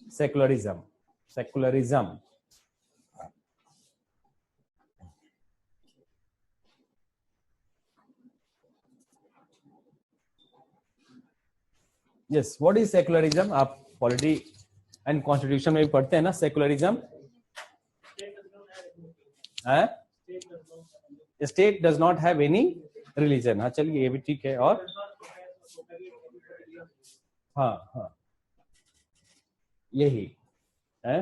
Secularism. Secularism. Yes, what is secularism? आप polity and constitution में भी पढ़ते हैं ना secularism. State does not have any religion. हाँ चलिए ये भी ठीक है. और हाँ हाँ यही है.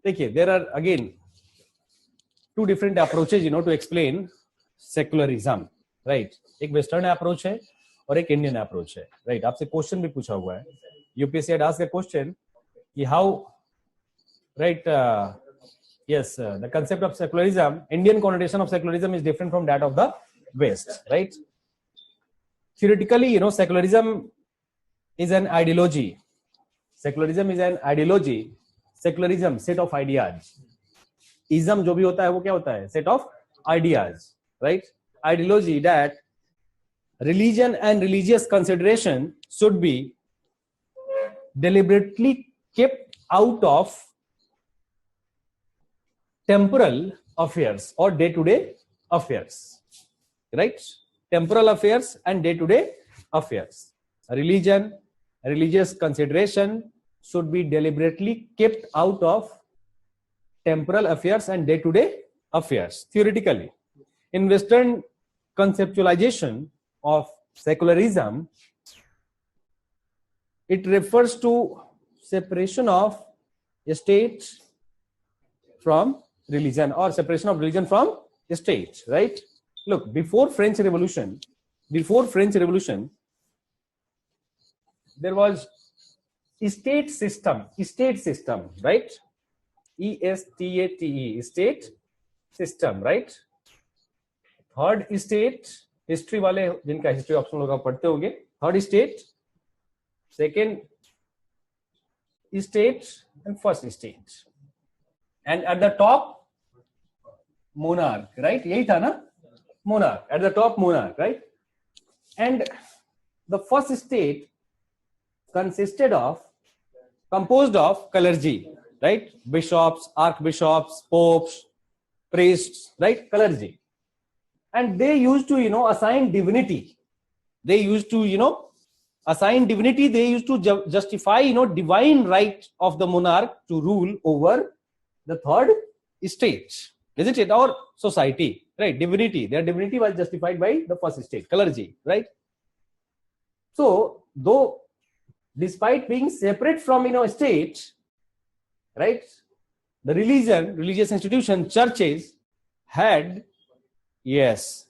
देखिए there are again two different approaches to explain secularism. Right, एक वेस्टर्न अप्रोच है और एक इंडियन अप्रोच है. राइट, आपसे क्वेश्चन भी पूछा हुआ है. UPSC had asked a question कि how, right, yes, the concept of secularism, Indian connotation of secularism is different from that of the West. Right, theoretically secularism is an ideology. Secularism is an ideology. Secularism set of ideas. Ism जो भी होता है वो क्या होता है? Set of ideas. Right, ideology that religion and religious consideration should be deliberately kept out of temporal affairs or day-to-day affairs. Right, temporal affairs and day-to-day affairs. Religion, religious consideration should be deliberately kept out of temporal affairs and day-to-day affairs. Theoretically, in Western conceptualization of secularism, it refers to separation of state from religion or separation of religion from state. Right, look, before French Revolution there was state system, right? ESTATE, state system. Right, third state, history वाले जिनका history option होगा पढ़ते होंगे. Third state, second state and first state, and at the top monarch. Right, यही था ना, monarch at the top, monarch. Right, and the first state composed of clergy. Right, bishops, archbishops, popes, priests. Right, clergy. And they used to assign divinity. They used to assign divinity. They used to justify divine right of the monarch to rule over the third state, isn't it, or society. Right, divinity, their divinity was justified by the first state, clergy. Right, so though despite being separate from state, right, the religious institution, churches had, yes,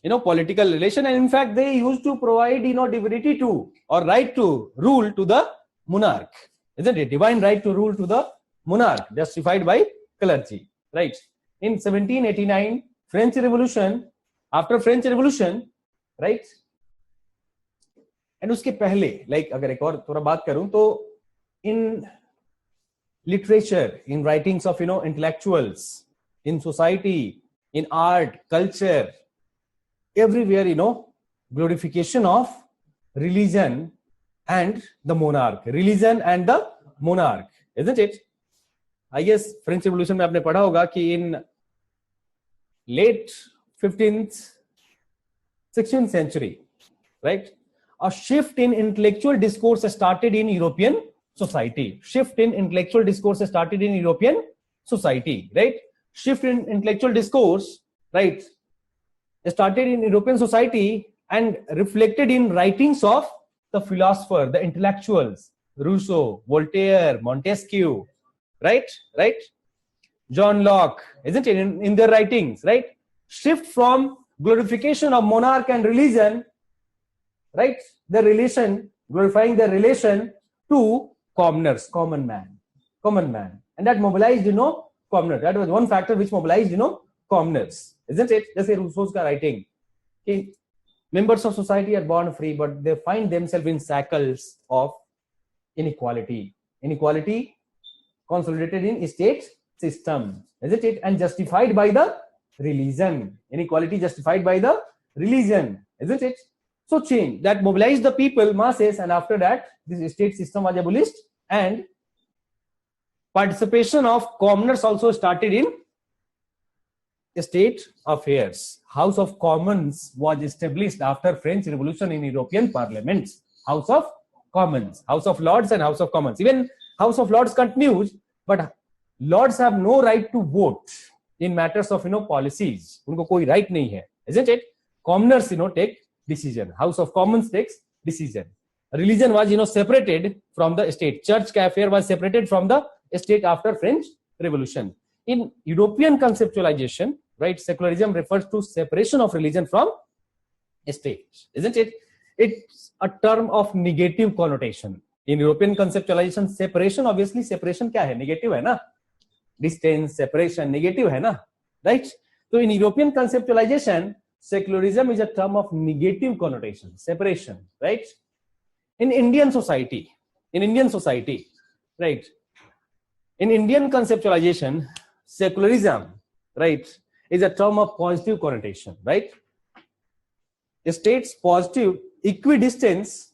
political relation, and in fact they used to provide divinity to or right to rule to the monarch, isn't it? Divine right to rule to the monarch, justified by clergy. Right, in 1789 French Revolution, after French Revolution, right, and उसके पहले, अगर एक और थोड़ा बात करूं तो in literature, in writings of intellectuals, in society, in art, culture, everywhere glorification of religion and the monarch, isn't it? I guess French revolution में आपने पढ़ा होगा कि in late 15th 16th century, right, a shift in intellectual discourse started in European society. Right, shift in intellectual discourse, right, started in European society and reflected in writings of the philosopher, the intellectuals, Rousseau, Voltaire, Montesquieu, right, John Locke, isn't it, in their writings. Right, shift from glorification of monarch and religion, right, the relation, glorifying the relation to commoners, common man, and that mobilized commoners. That was one factor which mobilized commoners, isn't it? जैसे Rousseau's का writing कि members of society are born free but they find themselves in shackles of inequality consolidated in state system, isn't it, and justified by the religion. Inequality justified by the religion, isn't it? So change that mobilized the people, masses, and after that this state system was abolished and participation of commoners also started in state affairs. House of Commons was established after French Revolution in European parliaments. House of Commons, House of Lords and House of Commons. Even House of Lords continues, but Lords have no right to vote in matters of policies. उनको कोई right नहीं है, isn't it? Commoners take decision. House of Commons takes decision. Religion was separated from the state. Church affair was separated from the state after French Revolution. In European conceptualization, right, secularism refers to separation of religion from state, isn't it? It's a term of negative connotation. In European conceptualization, separation, obviously separation क्या है? Negative है ना? Distance, separation, negative है ना? Right? So in European conceptualization, secularism is a term of negative connotation, separation, right? In Indian society, right? In Indian conceptualization, secularism, right, is a term of positive connotation, right? It states positive equidistance,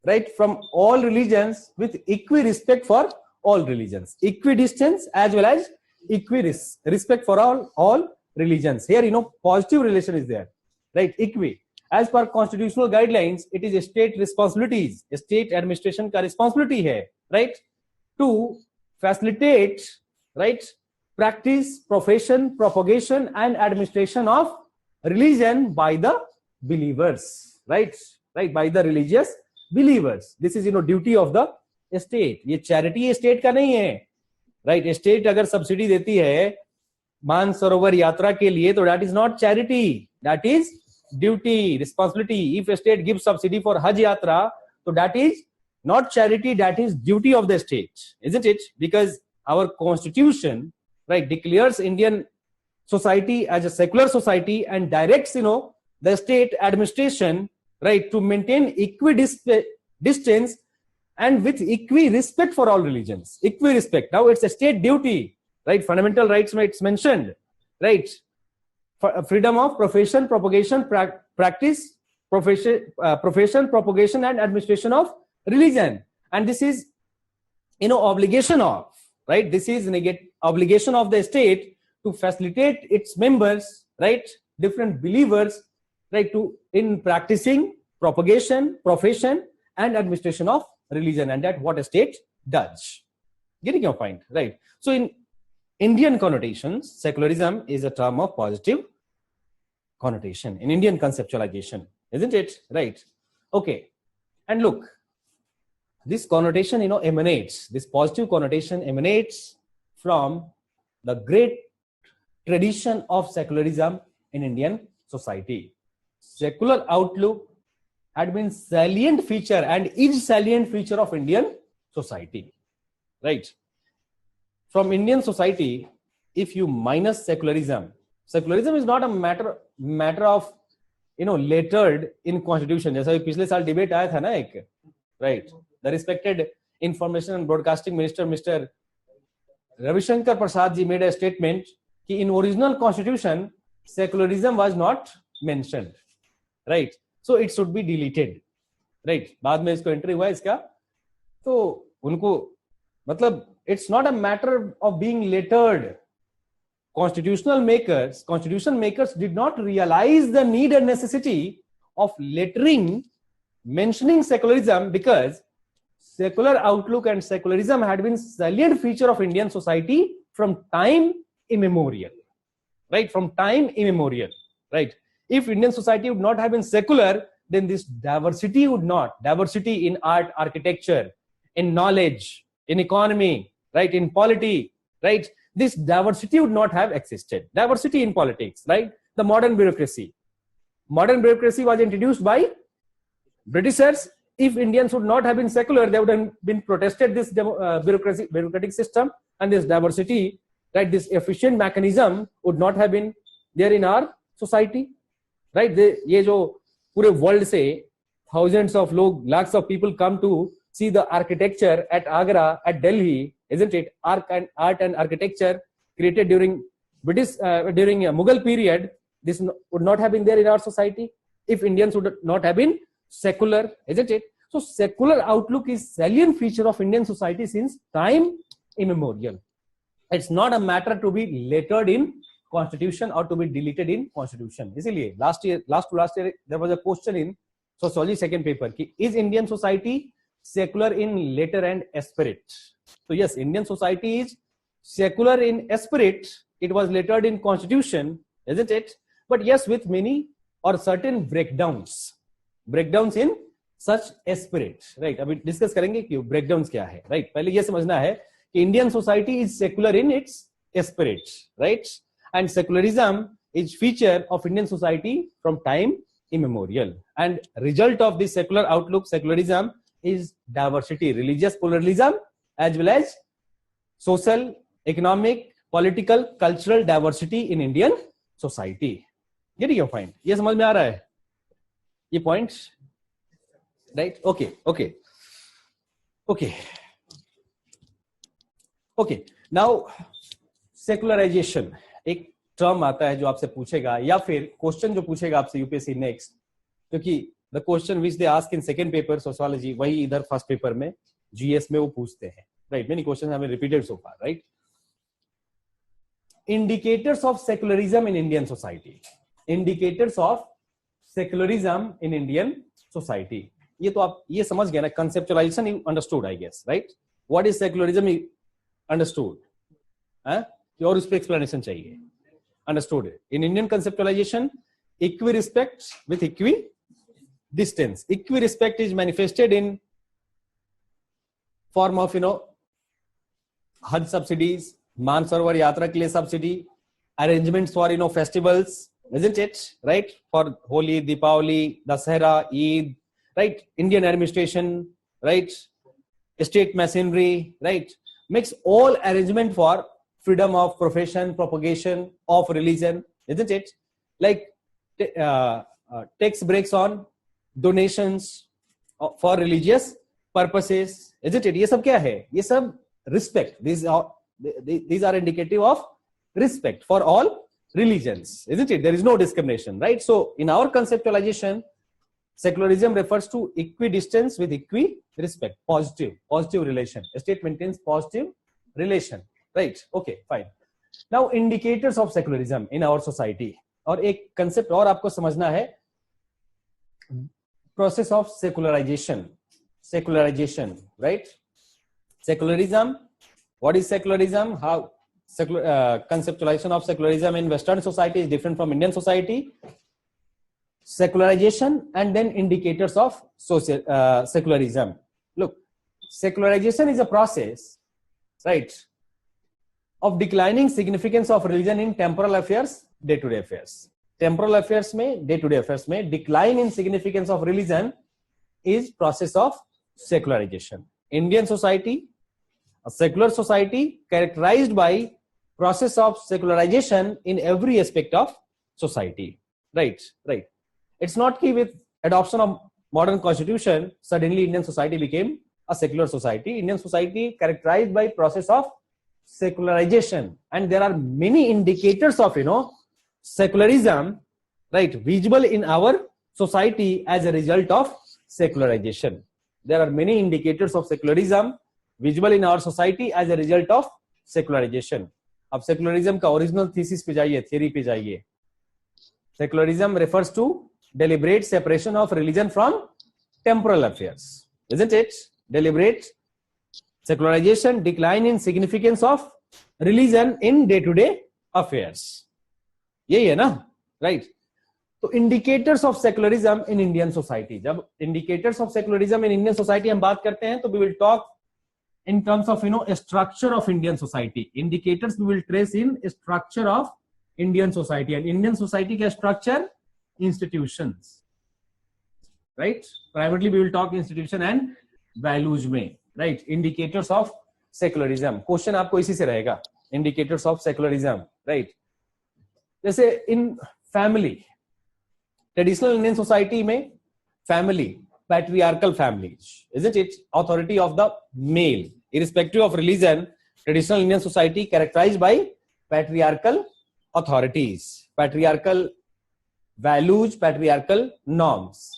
right, from all religions with equi-respect for all religions. Equidistance as well as equi-respect for all religions. Here, positive relation is there, right? Equi. As per constitutional guidelines, it is a state responsibilities, state administration का responsibility है, right, to facilitate, right, practice, profession, propagation, and administration of religion by the believers, right, by the religious believers. This is duty of the state. ये charity state का नहीं है, right? State अगर subsidy देती है मानसरोवर यात्रा के लिए, तो that is not charity, that is duty, responsibility. If a state gives subsidy for Hajj Yatra, so that is not charity, that is duty of the state, isn't it? Because our constitution, right, declares Indian society as a secular society and directs, the state administration, right, to maintain equidistance and with equi-respect for all religions. Equi-respect. Now it's a state duty, right? Fundamental rights, it's mentioned, right? Freedom of profession, propagation, practice, profession, propagation, and administration of religion. And this is, obligation of, right? This is obligation of the state to facilitate its members, right? Different believers, right? In practicing, propagation, profession, and administration of religion. And that what a state does. Getting your point, right? So in Indian connotations, secularism is a term of positive connotation in Indian conceptualization, isn't it? Right. Okay. And look, this connotation, this positive connotation emanates from the great tradition of secularism in Indian society. Secular outlook had been salient feature and is salient feature of Indian society, right? From Indian society, if you minus secularism is not a matter of lettered in constitution. जैसा पिछले साल debate आया था ना एक, right? The respected information and broadcasting minister, Mr. Ravi Shankar Prasad ji, made a statement कि in original constitution secularism was not mentioned, right? So it should be deleted, right? बाद में इसको entry हुआ इसका, तो उनको मतलब it's not a matter of being lettered. Constitution makers did not realize the need and necessity of lettering mentioning secularism because secular outlook and secularism had been salient feature of Indian society from time immemorial, right? From time immemorial, right? If Indian society would not have been secular, then this diversity in art, architecture, in knowledge, in economy, right, in polity, right, this diversity would not have existed. Diversity in politics, right? The modern bureaucracy was introduced by Britishers. If Indians would not have been secular, they would have been protested this bureaucratic system, and this diversity, right, this efficient mechanism would not have been there in our society, right? ये जो पूरे world से thousands of lakhs of people come to see the architecture at Agra, at Delhi, isn't it? Art and architecture created during during a Mughal period, this would not have been there in our society if Indians would not have been secular, isn't it? So secular outlook is salient feature of Indian society since time immemorial. It's not a matter to be lettered in constitution or to be deleted in constitution. इसीलिए last year there was a question in sociology second paper कि is Indian society secular in letter and spirit? So yes, Indian society is secular in spirit. It was lettered in constitution, isn't it? But yes, with many or certain breakdowns in such spirit, right? अभी discuss करेंगे कि breakdowns क्या है, right? पहले ये समझना है कि Indian society is secular in its spirit, right? And secularism is feature of Indian society from time immemorial. And result of this secular outlook, secularism, is diversity, religious pluralism, as well as social, economic, political, cultural diversity in Indian society. Getting your point? ये समझ में आ रहा है ये points, right? Okay. Now secularization एक term आता है जो आपसे पूछेगा या फिर क्वेश्चन जो पूछेगा आपसे यूपीएससी नेक्स्ट, क्योंकि the question which they ask in second paper sociology वही इधर फर्स्ट पेपर में जीएस में वो पूछते हैं, right? Many questions have been repeated so far, right? Indicators of secularism in Indian society, indicators of secularism in Indian society. ये तो आप ये समझ गए ना, conceptualisation you understood I guess, right? What is secularism you understood, और उस पर एक्सप्लेनेशन चाहिए. Understood. In Indian conceptualization, equi-respect with equi-distance. Equi-respect is manifested in form of, Hajj subsidies, Mansarovar Yatra ke liye subsidy, arrangements for, festivals, isn't it? Right? For Holi, Deepavali, Dasahara, Eid, right? Indian administration, right? State machinery, right? Makes all arrangement for freedom of profession, propagation of religion, isn't it? Like takes breaks on donations for religious purposes, isn't it? ये सब क्या है? ये सब respect. These are indicative of respect for all religions, isn't it? There is no discrimination, right? So in our conceptualization, secularism refers to equidistance with equi-respect, positive relation. A state maintains positive relation. Right? Okay, fine. Now indicators of secularism in our society. और एक concept और आपको समझना है, process of secularization, right? Secularism. What is secularism? How conceptualization of secularism in Western society is different from Indian society. Secularization and then indicators of secularism. Look, secularization is a process, right, of declining significance of religion in temporal affairs, day-to-day affairs. Temporal affairs में, day-to-day affairs में decline in significance of religion is process of secularization. Indian society, a secular society characterized by process of secularization in every aspect of society. Right. It's not key with adoption of modern constitution, suddenly Indian society became a secular society. Indian society characterized by process of secularization, and there are many indicators of secularism, right, visible in our society as a result of secularization. There are many indicators of secularism visible in our society as a result of secularization. अब secularism का original thesis पे जाइए, theory पे जाइए. Secularism refers to deliberate separation of religion from temporal affairs, isn't it? Deliberate secularization, decline in significance of religion in day-to-day affairs. यही है ना, right? तो indicators of secularism in Indian society. जब indicators of secularism in Indian society हम बात करते हैं, तो we will talk in terms of a structure of Indian society. Indicators we will trace in structure of Indian society, and Indian society का structure institutions, right? Privately we will talk institution and values में. Right, indicators of secularism. Question आपको इसी से रहेगा, indicators of secularism, right? जैसे in family, traditional Indian society में family, patriarchal families, isn't it? Authority of the male, irrespective of religion. Traditional Indian society characterized by patriarchal authorities, patriarchal values, patriarchal norms.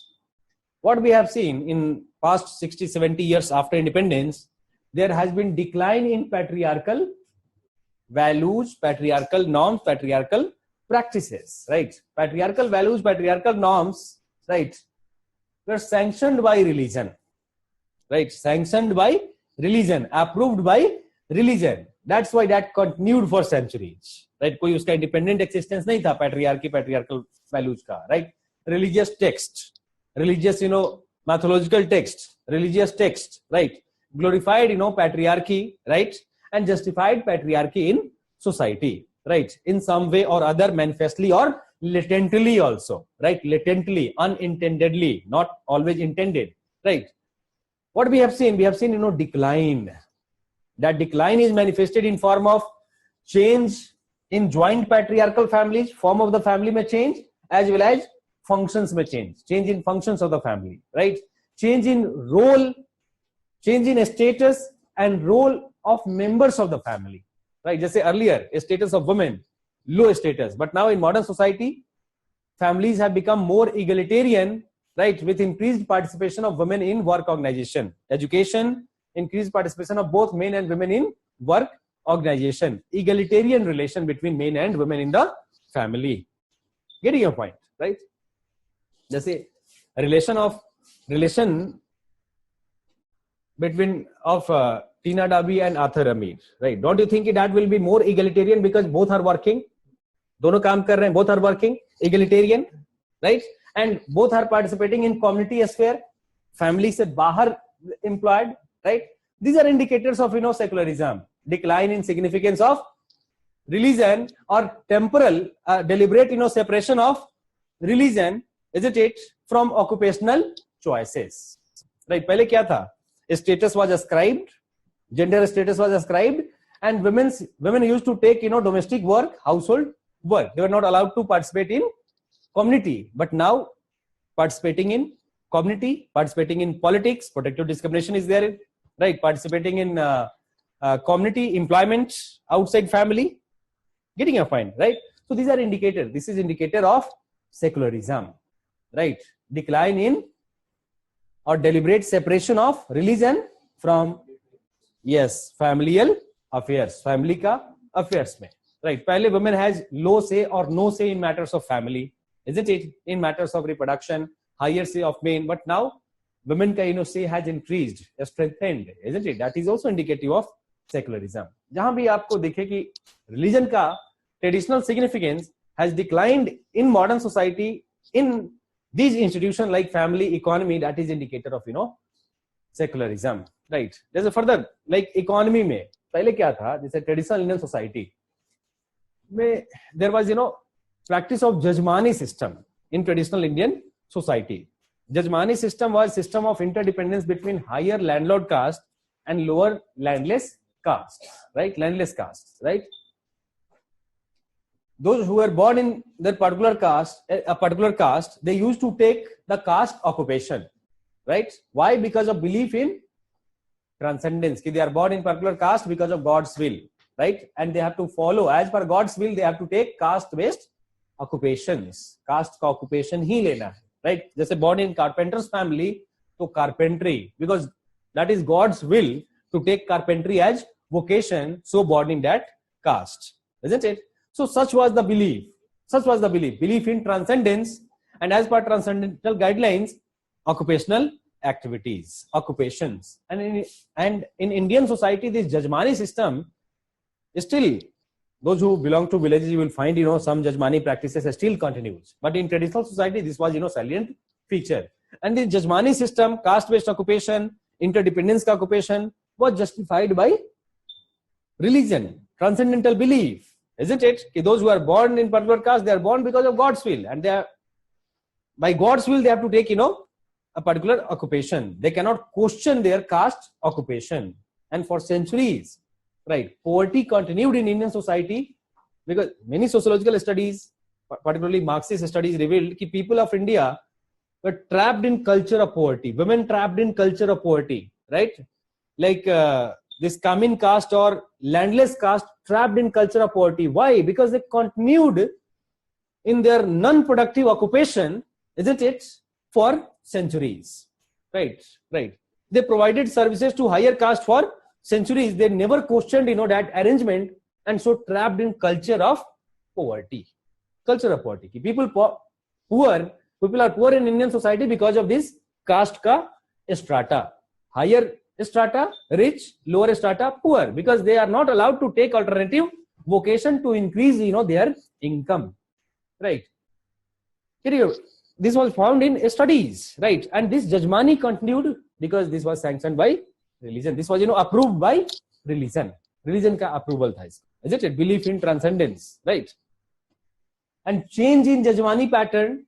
What we have seen in past 60-70 years after independence, there has been decline in patriarchal values, patriarchal norms, patriarchal practices, right? Patriarchal values, patriarchal norms, right, were sanctioned by religion, right? Sanctioned by religion, approved by religion. That's why that continued for centuries, right? कोई उसका independent existence नहीं था patriarchal values का, right? Religious text, religious, mythological text, religious text, right, glorified, patriarchy, right, and justified patriarchy in society, right, in some way or other, manifestly or latently also, right, latently, unintendedly, not always intended, right. What we have seen, decline. That decline is manifested in form of change in joint patriarchal families, form of the family may change, as well as functions may change in functions of the family, right, change in role, change in status and role of members of the family, right. Just say earlier, status of women, low status, but now in modern society, families have become more egalitarian, right, with increased participation of women in work organization, education, increased participation of both men and women in work organization, egalitarian relation between men and women in the family. Getting your point, right? Just say relation between Tina Dabi and Arthur Amir, right? Don't you think that will be more egalitarian because both are working? दोनों काम कर रहे हैं, both are working, egalitarian, right? And both are participating in community sphere, family से बाहर employed, right? These are indicators of secularism, decline in significance of religion, or temporal deliberate separation of religion, isn't it, from occupational choices, right? पहले क्या था? Status was ascribed, gender status was ascribed, and women used to take domestic work, household work. They were not allowed to participate in community, but now participating in community, participating in politics, protective discrimination is there, right? Participating in community, employment outside family. Getting a point, right? So these are indicators. This is indicator of secularism, right? Decline in or deliberate separation of religion from, yes, familial affairs, family का affairs में, right? पहले women has low say or no say in matters of family, isn't it? In matters of reproduction, higher say of men, but now women का say has increased, strengthened, isn't it? That is also indicative of secularism. जहां भी आपको दिखे कि religion का traditional significance has declined in modern society in these institutions like family, economy, that is indicator of secularism, right? There's a further, like economy में पहले क्या था, जैसे traditional Indian society में there was practice of jajmani system in traditional Indian society. Jajmani system was system of interdependence between higher landlord caste and lower landless caste, right? Landless caste, right? Those who were born in that particular caste, they used to take the caste occupation, right? Why? Because of belief in transcendence. They are born in particular caste because of God's will, right? And they have to follow as per God's will. They have to take caste-based occupations. Caste का occupation ही लेना है, right? जैसे born in carpenter's family, तो carpentry, because that is God's will to take carpentry as vocation. So born in that caste, isn't it? So such was the belief. Belief in transcendence, and as per transcendental guidelines, occupational activities, occupations. And in Indian society, this Jajmani system is still, those who belong to villages, you will find, some Jajmani practices still continues. But in traditional society, this was, salient feature. And this Jajmani system, caste-based occupation, interdependence occupation, was justified by religion, transcendental belief. Isn't it? Those who are born in particular caste, they are born because of God's will, and they are, by God's will, they have to take, a particular occupation. They cannot question their caste occupation. And for centuries, right, poverty continued in Indian society because many sociological studies, particularly Marxist studies, revealed that people of India were trapped in culture of poverty. Women trapped in culture of poverty, right? Like this Kamin caste or landless caste trapped in culture of poverty. Why? Because they continued in their non-productive occupation, isn't it, for centuries, right? They provided services to higher caste for centuries, they never questioned, that arrangement, and so trapped in culture of poverty. Culture of poverty. People are poor in Indian society because of this caste ka strata. Higher strata rich, lower strata poor, because they are not allowed to take alternative vocation to increase, their income, right? This was found in studies, right? And this Jajmani continued because this was sanctioned by religion. This was, approved by religion. Religion ka approval tha iska, isn't it? Belief in transcendence, right? And change in Jajmani pattern.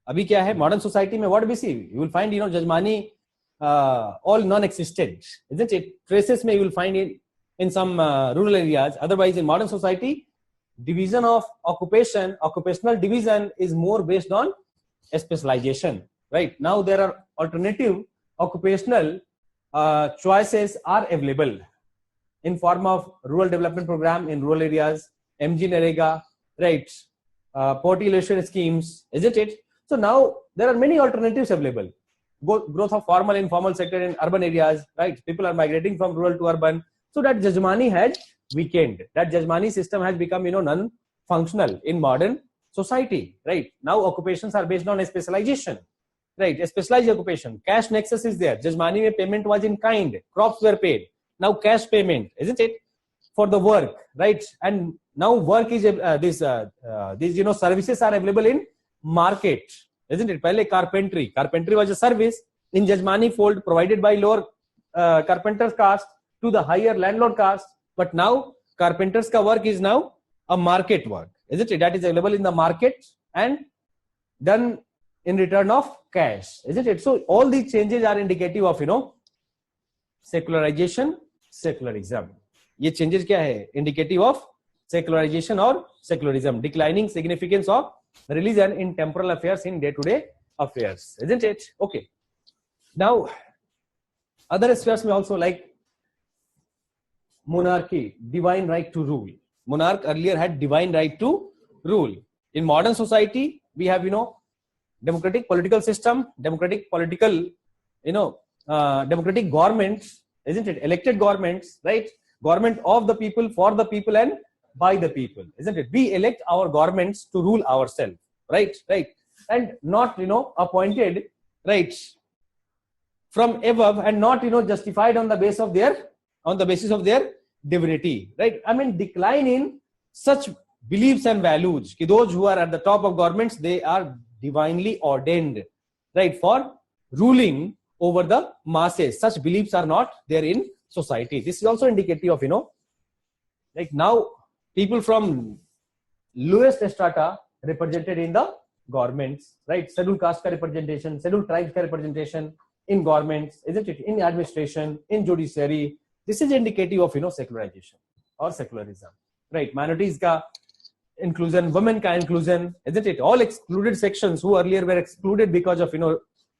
Abhi kya hai? Modern society mein what we see? You will find, Jajmani all non-existent, isn't it? Traces may you will find in some rural areas. Otherwise, in modern society, division of occupation, occupational division is more based on specialization, right? Now there are alternative occupational choices are available in form of rural development program in rural areas, MG Narega, right? Poverty alleviation schemes, isn't it? So now there are many alternatives available. Growth of formal and informal sector in urban areas, right? People are migrating from rural to urban. So that Jajmani had weakened. That Jajmani system has become, non-functional in modern society, right? Now occupations are based on a specialization, right? A specialized occupation. Cash nexus is there. Jajmani mein payment was in kind. Crops were paid. Now cash payment, isn't it? For the work, right? And now work is these services are available in market, isn't it? Pehle carpentry was a service in Jajmani fold provided by lower carpenter's caste to the higher landlord caste, but now carpenter's ka work is now a market work, isn't it? That is available in the market and done in return of cash, isn't it? So all these changes are indicative of secularization, secularism. ये changes क्या है? Indicative of secularization or secularism, declining significance of religion in temporal affairs, in day-to-day affairs, isn't it? Okay. Now, other spheres may also like monarchy, divine right to rule. Monarch earlier had divine right to rule. In modern society, we have, democratic political system, democratic political, democratic governments, isn't it? Elected governments, right? Government of the people, for the people, and by the people, isn't it? We elect our governments to rule ourselves, right? Right. And not, appointed, right, from above, and not, justified on the basis of their divinity, right? I mean, decline in such beliefs and values. Ki those who are at the top of governments, they are divinely ordained, right, for ruling over the masses. Such beliefs are not there in society. This is also indicative of, like now people from lowest strata represented in the governments, right? Scheduled caste ka representation, scheduled tribes ka representation in governments, isn't it? In administration, in judiciary. This is indicative of, secularization or secularism, right? Minorities ka inclusion, women ka inclusion, isn't it? All excluded sections who earlier were excluded because of,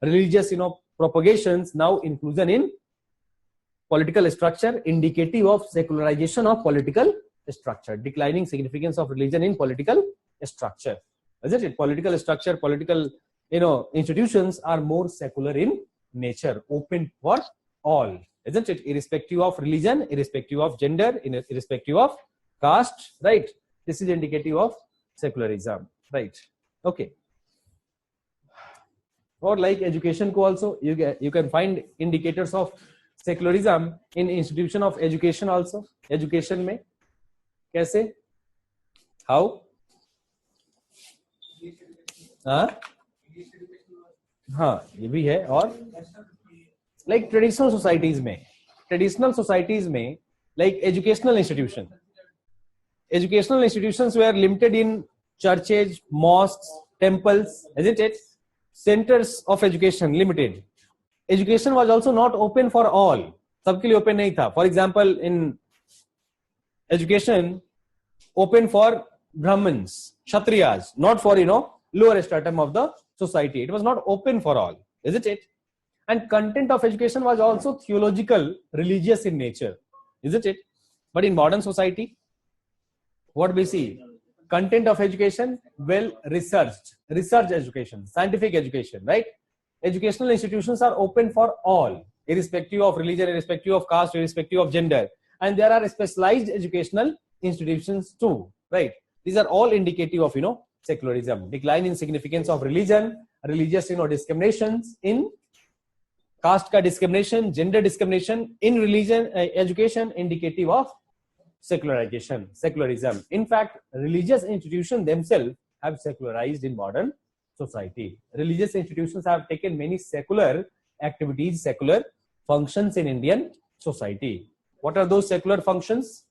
religious, propagations, now inclusion in political structure, indicative of secularization of political structure, declining significance of religion in political structure, isn't it? Political structure, political, institutions are more secular in nature, open for all, isn't it? Irrespective of religion, irrespective of gender, irrespective of caste, right? This is indicative of secularism, right? Okay. Or like education ko also, you can find indicators of secularism in institution of education also. Education में कैसे? How? हाँ, ये भी है. और like traditional societies में like educational institutions were limited in churches, mosques, temples, isn't it? Centers of education limited. Education was also not open for all. सबके लिए open नहीं था. For example, in education, open for Brahmins, Kshatriyas, not for, lower stratum of the society. It was not open for all, isn't it? And content of education was also theological, religious in nature, isn't it? But in modern society, what we see? Content of education, well researched, research education, scientific education, right? Educational institutions are open for all. irrespective of religion, irrespective of caste, irrespective of gender. And there are specialized educational institutions too, right? These are all indicative of, secularism. Decline in significance of religion, religious, discriminations in caste ka discrimination, gender discrimination in religion, education, indicative of secularism. In fact, religious institutions themselves have secularized in modern society. Religious institutions have taken many secular activities, secular functions in Indian society. What are those secular functions?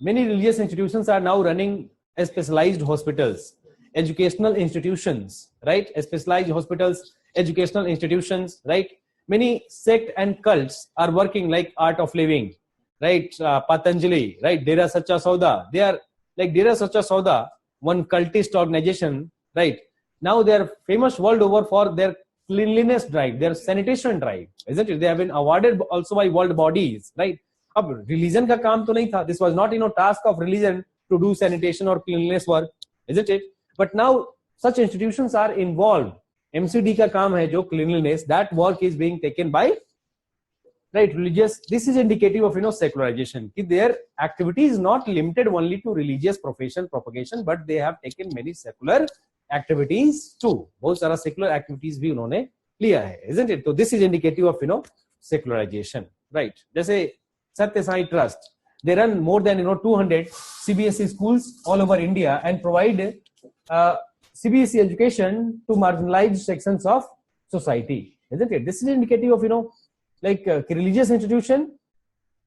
Many religious institutions are now running specialized hospitals, educational institutions, right? Specialized hospitals, educational institutions, right? Many sect and cults are working like Art of Living, right? Patanjali, right? Dera Sacha Sauda. They are like Dera Sacha Sauda, one cultist organization, right? Now they are famous world over for their cleanliness drive, their sanitation drive, isn't it? They have been awarded also by world bodies, right? अब religion का काम तो नहीं था. This was not, task of religion to do sanitation or cleanliness work, isn't it? But now such institutions are involved. MCD का काम है जो cleanliness, that work is being taken by, right, religious. This is indicative of, secularization. Their activity is not limited only to religious profession propagation, but they have taken many secular activities too. बहुत सारा secular activities भी उन्होंने लिया है, isn't it? So this is indicative of, secularization, right? जैसे Satya Sai Trust, they run more than 200 CBSE schools all over India and provide CBSE education to marginalized sections of society, isn't it? This is indicative of, religious institution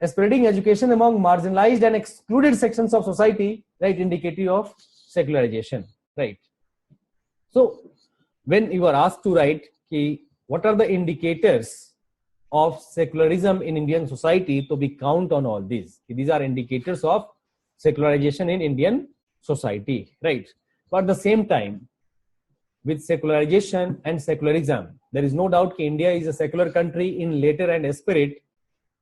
spreading education among marginalized and excluded sections of society, right? Indicative of secularization, right? So when you are asked to write what are the indicators of secularism in Indian society, to be count on all these. These are indicators of secularization in Indian society, right? But at the same time, with secularization and secularism, there is no doubt that India is a secular country in letter and spirit.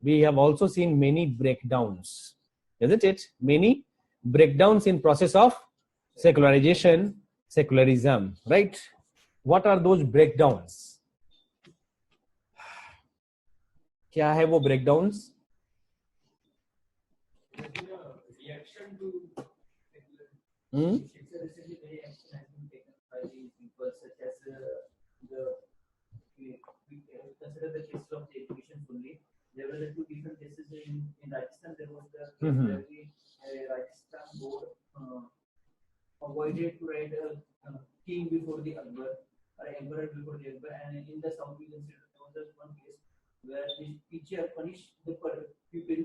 We have also seen many breakdowns, isn't it? Many breakdowns in process of secularization, secularism, right? What are those breakdowns? क्या है वो breakdowns? Reaction to secularism has been taken by the people, such as we consider the case of the education only. There were the two different cases in Rajasthan. There was the where the Rajasthan board avoided to write a king before the Akbar or emperor before the Akbar, and in the South we consider there was one case where the teacher punished the pupil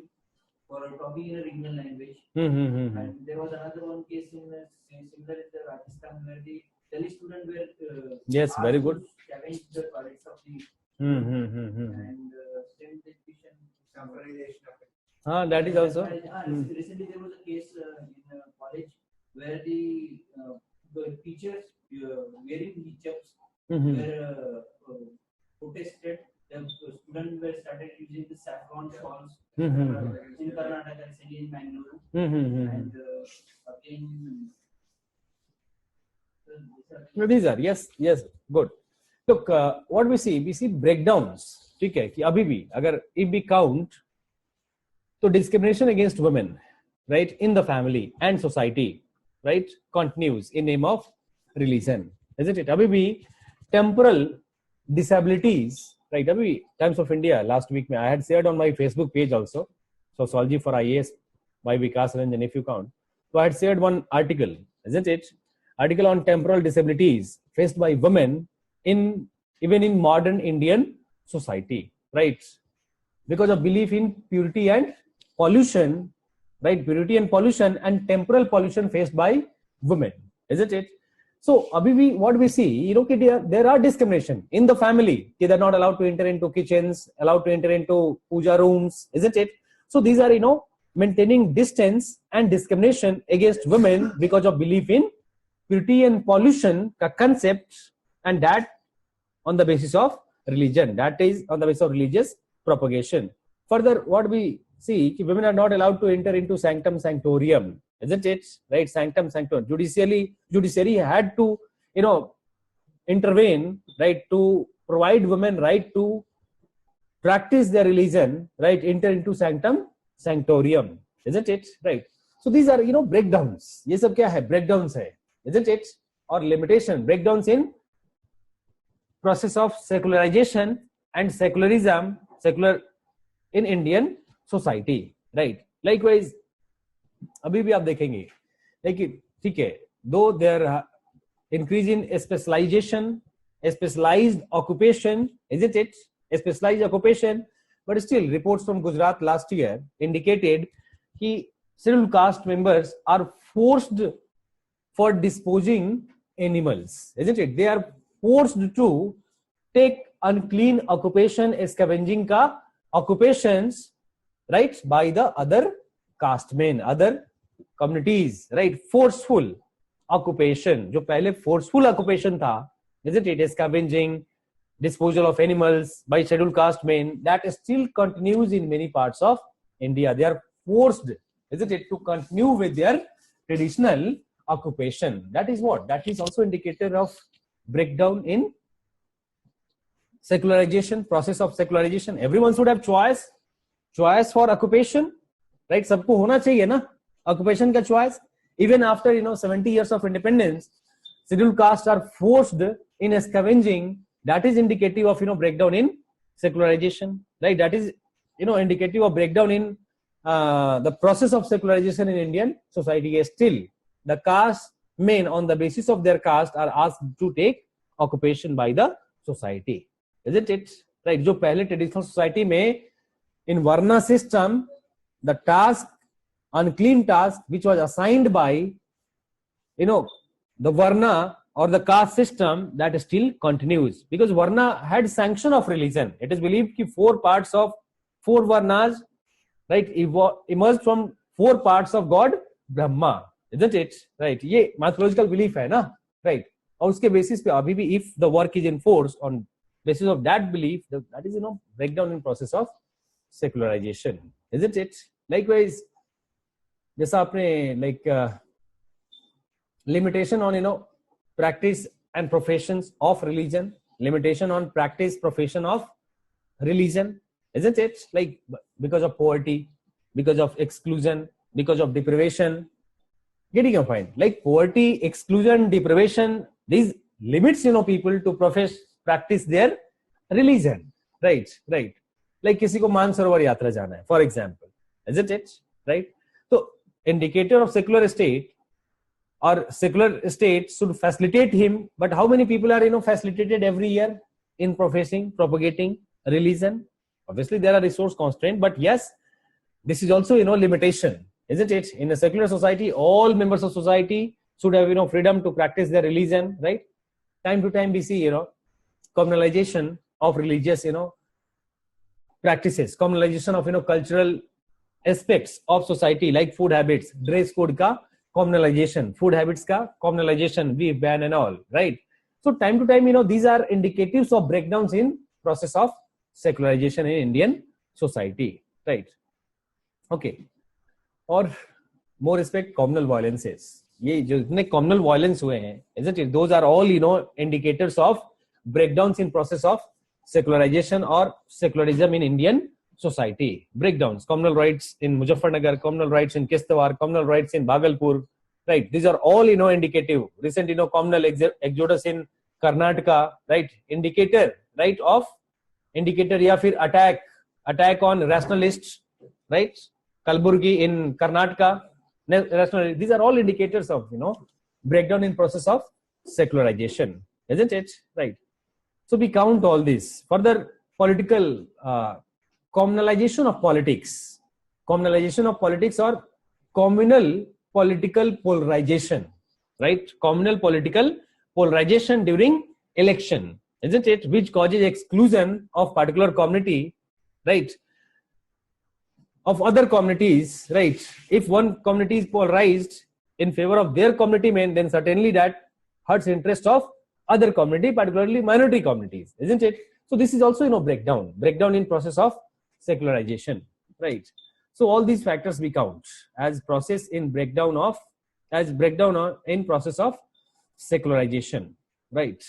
for talking in a regional language. And there was another one case similar in the Rajasthan where the Delhi students were yes, very good. Challenge the toilets of the and same education centralization of it. That is also. Recently there was a case in a college where the teachers wearing hijabs were protested. The students were started using the saffron shawls in Karnataka, recently in Bangalore, and again. These are yes, good. Look, what we see breakdowns. ठीक है कि अभी भी अगर if we count, so discrimination against women, right, in the family and society, right, continues in name of religion, isn't it? अभी भी temporal disabilities. Right, Abhi, Times of India last week, I had shared on my Facebook page also, Sociology for IAS by Vikas Ranjan, if you count. So I had shared one article, isn't it? Article on temporal disabilities faced by women even in modern Indian society, right? Because of belief in purity and pollution, right? Purity and pollution and temporal pollution faced by women, isn't it? So, abhi what we see, there are discrimination in the family. They're not allowed to enter into kitchens, allowed to enter into puja rooms, isn't it? So, these are, maintaining distance and discrimination against women because of belief in purity and pollution concept, and that on the basis of religion. That is on the basis of religious propagation. Further, what we see, women are not allowed to enter into sanctum sanctorium, isn't it? Right, sanctum sanctorum. Judiciary had to, intervene, right, to provide women right to practice their religion, right, enter into sanctum sanctorium, isn't it? Right. So these are, breakdowns. ये सब क्या है? Breakdowns है, isn't it? Or limitation, breakdowns in process of secularization and secularism, secular in Indian society, right? Likewise, अभी भी आप देखेंगे, लेकिन ठीक है, though there increase in specialization, specialized occupation, isn't it? A specialized occupation, but still reports from Gujarat last year indicated that scheduled caste members are forced for disposing animals, isn't it? They are forced to take unclean occupation, scavenging ka occupations, right, by the other caste men, other communities, right? Forceful occupation, जो पहले forceful occupation था, isn't it? Scavenging, disposal of animals by scheduled caste men, that still continues in many parts of India. They are forced, isn't it, to continue with their traditional occupation. That is what? That is also indicator of breakdown in secularization, process of secularization. Everyone should have choice for occupation, right? सबको होना चाहिए ना occupation का choice. Even after 70 years of independence, scheduled castes are forced in scavenging. That is indicative of breakdown in secularization, right? That is indicative of breakdown in the process of secularization in Indian society. Is still the caste men on the basis of their caste are asked to take occupation by the society, isn't it? Right? जो पहले traditional society में in Varna system, the task, unclean task, which was assigned by the Varna or the caste system, that still continues, because Varna had sanction of religion. It is believed that 4 parts of 4 Varnas, right, emerged from 4 parts of God Brahma, isn't it? Right? ये mythological belief है ना, right? और उसके basis पे अभी भी if the work is enforced on basis of that belief, that is breakdown in process of secularization, isn't it? Likewise, जैसा आपने limitation on practice and professions of religion, limitation on practice profession of religion, isn't it? Like because of poverty, because of exclusion, because of deprivation. Getting your point? Like poverty, exclusion, deprivation, these limits people to practice their religion, right? Like किसी को मानसरोवर यात्रा जाना है, for example, isn't it? Right? So indicator of secular state or secular state should facilitate him, but how many people are facilitated every year in professing, propagating religion? Obviously there are resource constraints, but yes, this is also limitation, isn't it? In a secular society, all members of society should have freedom to practice their religion, right? Time to time we see communalization of religious practices, communalization of cultural aspects of society, like food habits, dress code ka communalization, food habits ka communalization, we ban and all, right? So time to time these are indicatives of breakdowns in process of secularization in Indian society, right? Okay. Or more respect, communal violences, ये जो इतने communal violence हुए हैं, isn't it? Those are all indicators of breakdowns in process of secularization or secularism in Indian society. Breakdowns, communal rights in Muzaffarnagar, communal rights in Kishtwar, communal rights in Bhagalpur, right? These are all indicative. Recent communal exodus in Karnataka, right? Indicator, right, of indicator या फिर attack on rationalists, right? Kalburgi in Karnataka, these are all indicators of breakdown in process of secularization, isn't it? Right? So we count all this. Further, political communalization of politics or communal political polarization, right? Communal political polarization during election, isn't it? Which causes exclusion of particular community, right, of other communities, right? If one community is polarized in favor of their community men, then certainly that hurts interest of other community, particularly minority communities, isn't it? So this is also breakdown in process of secularization, right? So all these factors we count as process in breakdown in process of secularization, right?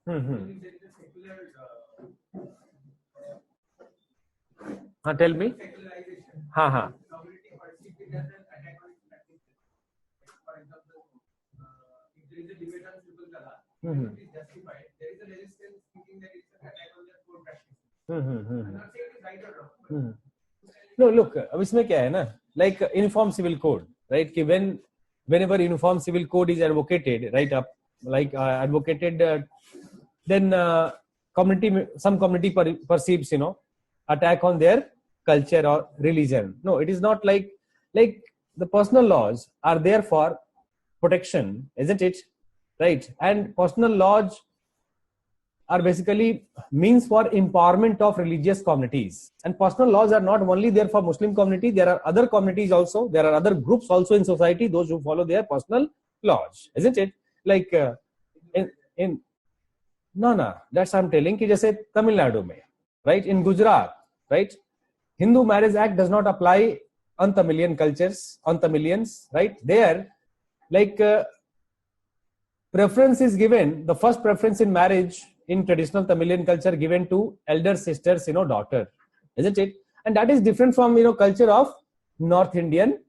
Hmm. Tell me. Secularization. Ha ha. Community perceived it as an attack on its practices. For example, if there is a debate on triple talaq, it is justified. There is a resistance thinking that it's an attack on their core practices. I'm not saying it is right or wrong. No, look, अब इसमें क्या है ना, like uniform civil code, right? कि whenever uniform civil code is advocated, right, advocated, then some community perceives, attack on their culture or religion. No, it is not like the personal laws are there for protection, isn't it? Right? And personal laws are basically means for empowerment of religious communities. And personal laws are not only there for Muslim community, there are other communities also, there are other groups also in society, those who follow their personal laws, isn't it? Like no, that's I'm telling कि जैसे Tamil Nadu में, right, in Gujarat, right, Hindu Marriage Act does not apply on Tamilian cultures, on Tamilians, right? There, like preference is given, the first preference in marriage in traditional Tamilian culture given to elder sisters, daughter, isn't it? And that is different from, culture of North Indian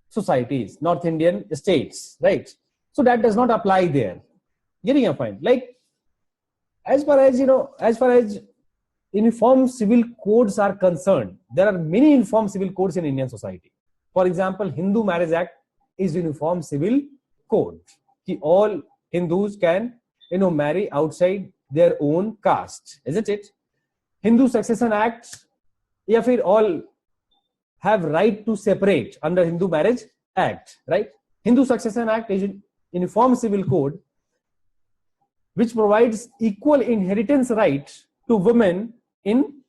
societies, North Indian states, right? So that does not apply there. Getting your point? Like, as far as uniform civil codes are concerned, there are many uniform civil codes in Indian society. For example, Hindu Marriage Act is uniform civil code. All Hindus can, marry outside their own caste, isn't it? Hindu Succession Act, all have right to separate under Hindu Marriage Act, right? Hindu Succession Act is uniform civil code which provides equal inheritance right to women in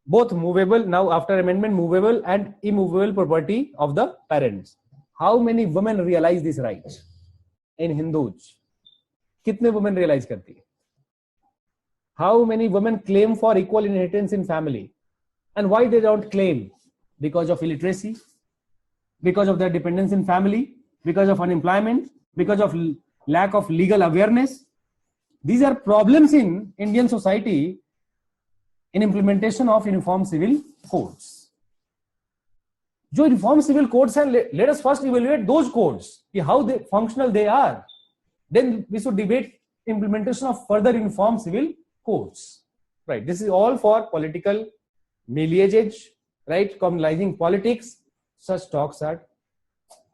both movable, now after amendment, movable and immovable property of the parents. How many women realize this right in Hindus? कितने women realize करती है? How many women claim for equal inheritance in family? And why they don't claim? Because of illiteracy, because of their dependence in family, because of unemployment, because of lack of legal awareness. These are problems in Indian society in implementation of uniform civil codes. जो uniform civil codes हैं, let us first evaluate those codes, how they functional they are. Then we should debate implementation of further uniform civil codes. Right. This is all for political millage, right? Communalizing politics. Such talks are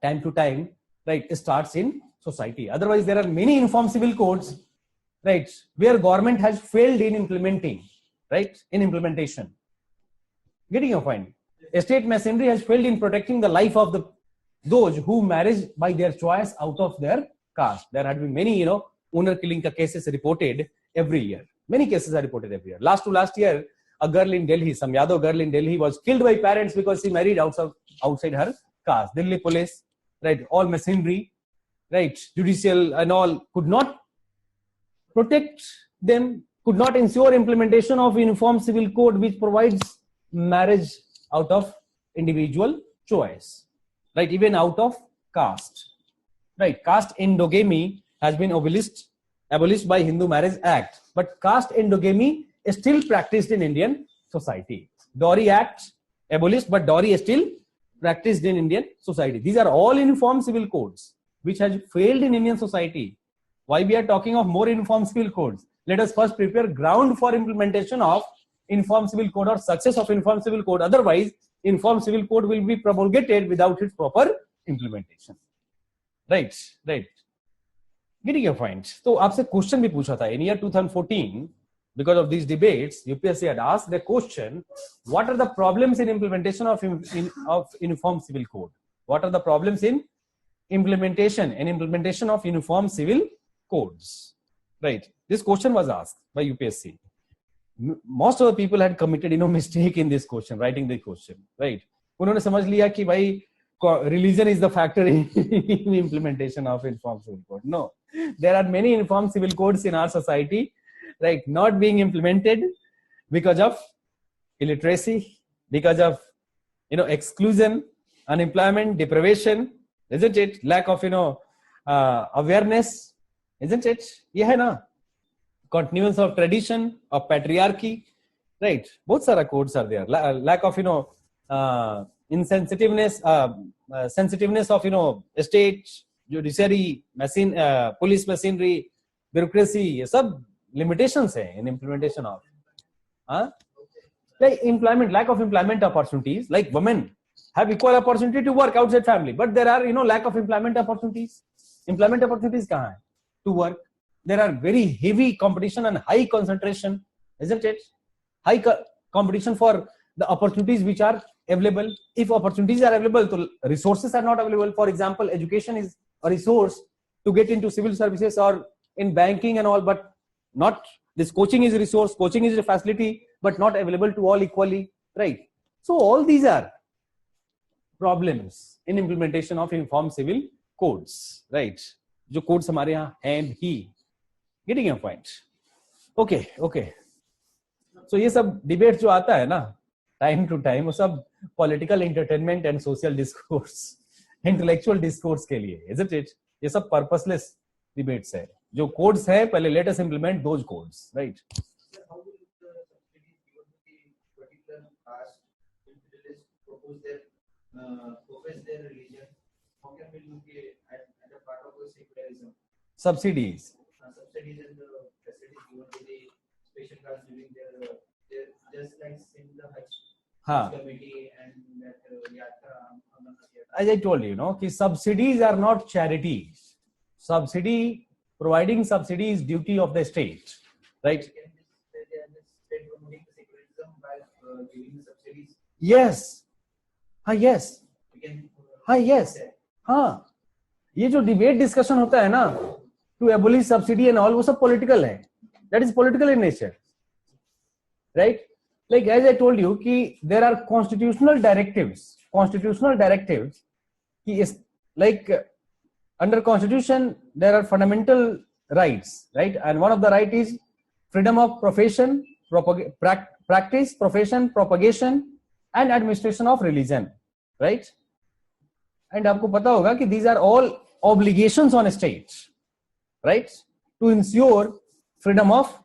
time to time, right? Starts in society. Otherwise, there are many uniform civil codes, right, where government has failed in implementing, right? In implementation. Getting your point? State machinery has failed in protecting the life of those who marry by their choice out of their caste. There had been many, owner killing cases reported every year. Many cases are reported every year. Last year, a girl in Delhi, some Yadav girl in Delhi, was killed by parents because she married outside her caste. Delhi police, right, all machinery, right, judicial and all could not protect them, could not ensure implementation of uniform civil code which provides marriage out of individual choice, right, even out of caste, right. Caste endogamy has been abolished by Hindu Marriage Act, but caste endogamy is still practiced in Indian society. Dowry Act abolished, but dowry is still practiced in Indian society. These are all uniform civil codes which has failed in Indian society. Why we are talking of more uniform civil codes? Let us first prepare ground for implementation of uniform civil code or success of uniform civil code. Otherwise, uniform civil code will be promulgated without its proper implementation. Right. Getting your point. So, आपसे question भी पूछा था in year 2014. Because of these debates, UPSC had asked the question: what are the problems in implementation of uniform civil code? What are the problems in implementation of uniform civil codes? Right. This question was asked by UPSC. Most of the people had committed, mistake in this question, writing the question. Right. उन्होंने समझ लिया कि भाई religion is the factor in implementation of uniform civil code. No, there are many uniform civil codes in our society, right, not being implemented because of illiteracy, because of exclusion, unemployment, deprivation, isn't it? Lack of awareness, isn't it? ये है ना continuance of tradition, of patriarchy, right? Both sara codes are there. Lack of, insensitiveness, sensitiveness of, state, judiciary, police machinery, bureaucracy, ये सब limitations है in implementation of. Like employment, lack of employment opportunities, like women have equal opportunity to work outside family, but there are, lack of employment opportunities. Employment opportunities kahan hai? To work. There are very heavy competition and high concentration, isn't it? High competition for the opportunities which are available. If opportunities are available, so resources are not available. For example, education is a resource to get into civil services or in banking and all, but not this. Coaching is a resource, coaching is a facility, but not available to all equally, right? So all these are problems in implementation of uniform civil codes, right? जो codes हमारे यहाँ हैं भी, getting a point. Okay. So ये सब debate जो आता है ना time to time, वो सब political entertainment and social discourse, intellectual discourse के लिए, isn't it? ये सब purposeless debates है. जो codes है, पहले let us implement those codes, right? Sir, how will the subsidies given to the particular caste individuals profess their religion? How can we look at a part of the secularism? Subsidies And the facilities given to the special caste during their just like in the Hajj committee and that yatra. As I told you, कि subsidies are not charities. Providing subsidy is duty of the state, right? Can they are just state promoting the secularism by giving the subsidies? Yes. Yes. We can, Yes. ये जो debate discussion होता है ना, to abolish subsidy and all, वो सब political है. That is political in nature, right? Like as I told you, कि there are constitutional directives. कि is like under constitution there are fundamental rights, right? And one of the right is freedom of profession, practice, profession, propagation and administration of religion, right? And आपको पता होगा कि these are all obligations on states, right? To ensure freedom of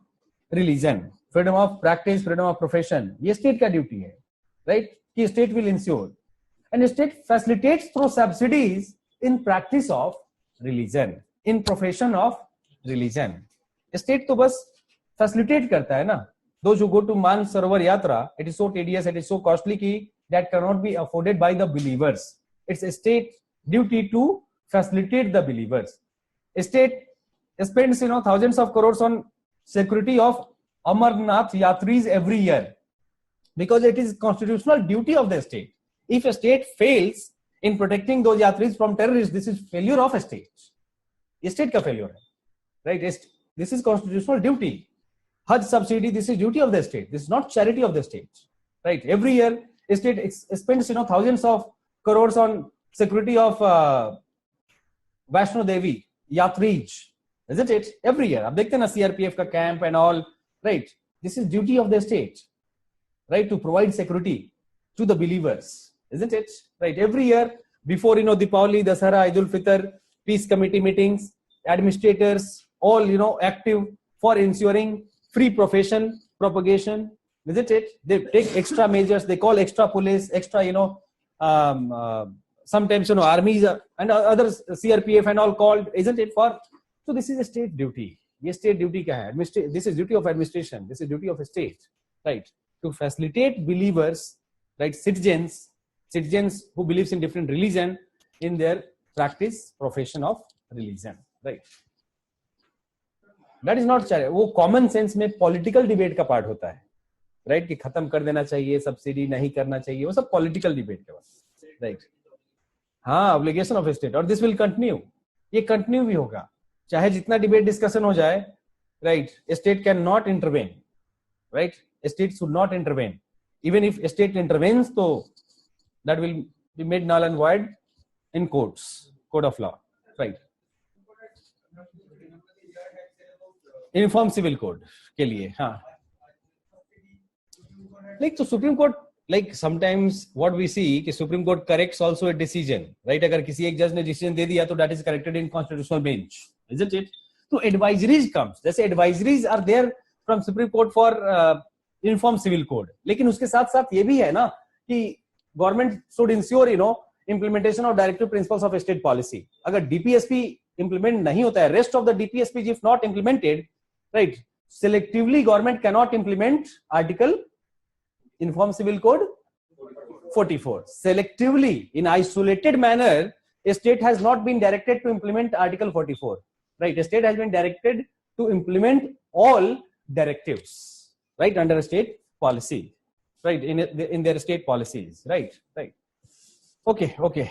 religion, freedom of practice, freedom of profession. ये state का duty है, right? कि state will ensure. And state facilitates through subsidies in practice of religion, in profession of religion. State तो बस facilitate करता है ना. Those who go to Man Sarovar Yatra, it is so tedious, it is so costly कि that cannot be afforded by the believers. It's a state duty to facilitate the believers. A state spends, thousands of crores on security of Amarnath Yatris every year because it is constitutional duty of the state. If a state fails in protecting those Yatris from terrorists, this is failure of a state. A state ka failure hai, right? This is constitutional duty. Hajj subsidy, this is duty of the state. This is not charity of the state, right? Every year, a state spends, thousands of crores on security of Vaishno Devi Yatris, isn't it? Every year. Ab dekhte na CRPF ka camp and all, right? This is duty of the state, right? To provide security to the believers, isn't it? Right? Every year, before, Deepavali, Dasara, Eidul Fitr, peace committee meetings, administrators, all, active for ensuring free profession, propagation, isn't it? They take extra measures, they call extra police, extra, sometimes, armies and others, CRPF and all called, isn't it? So this is a state duty. This state duty ka hai. This is duty of administration. This is duty of a state, right? To facilitate believers, right? Citizens who believes in different religion in their practice, profession of religion, right? That is not charity. वो common sense में political debate का part होता है, right? कि खत्म कर देना चाहिए, subsidy नहीं करना चाहिए, वो सब political debate के बाद, right? Obligation of a state, और this will continue. ये continue भी होगा, चाहे जितना debate discussion हो जाए, right? A state cannot intervene, right? A state should not intervene. Even if a state intervenes, तो that will be made null and void in courts, code of law, right? Uniform civil code के लिए, like so Supreme Court, like sometimes what we see कि Supreme Court corrects also a decision, right? अगर किसी एक judge ने decision दे दिया तो that is corrected in constitutional bench, isn't it? तो advisories comes, जैसे advisories are there from Supreme Court for uniform civil code, लेकिन उसके साथ साथ ये भी है ना कि government should ensure implementation of directive principles of state policy. अगर DPSP implement नहीं होता है, rest of the DPSP if not implemented, right, selectively government cannot implement article uniform civil code 44. Selectively, in isolated manner, a state has not been directed to implement article 44, right? A state has been directed to implement all directives, right, under a state policy, right, in their state policies, right. Okay.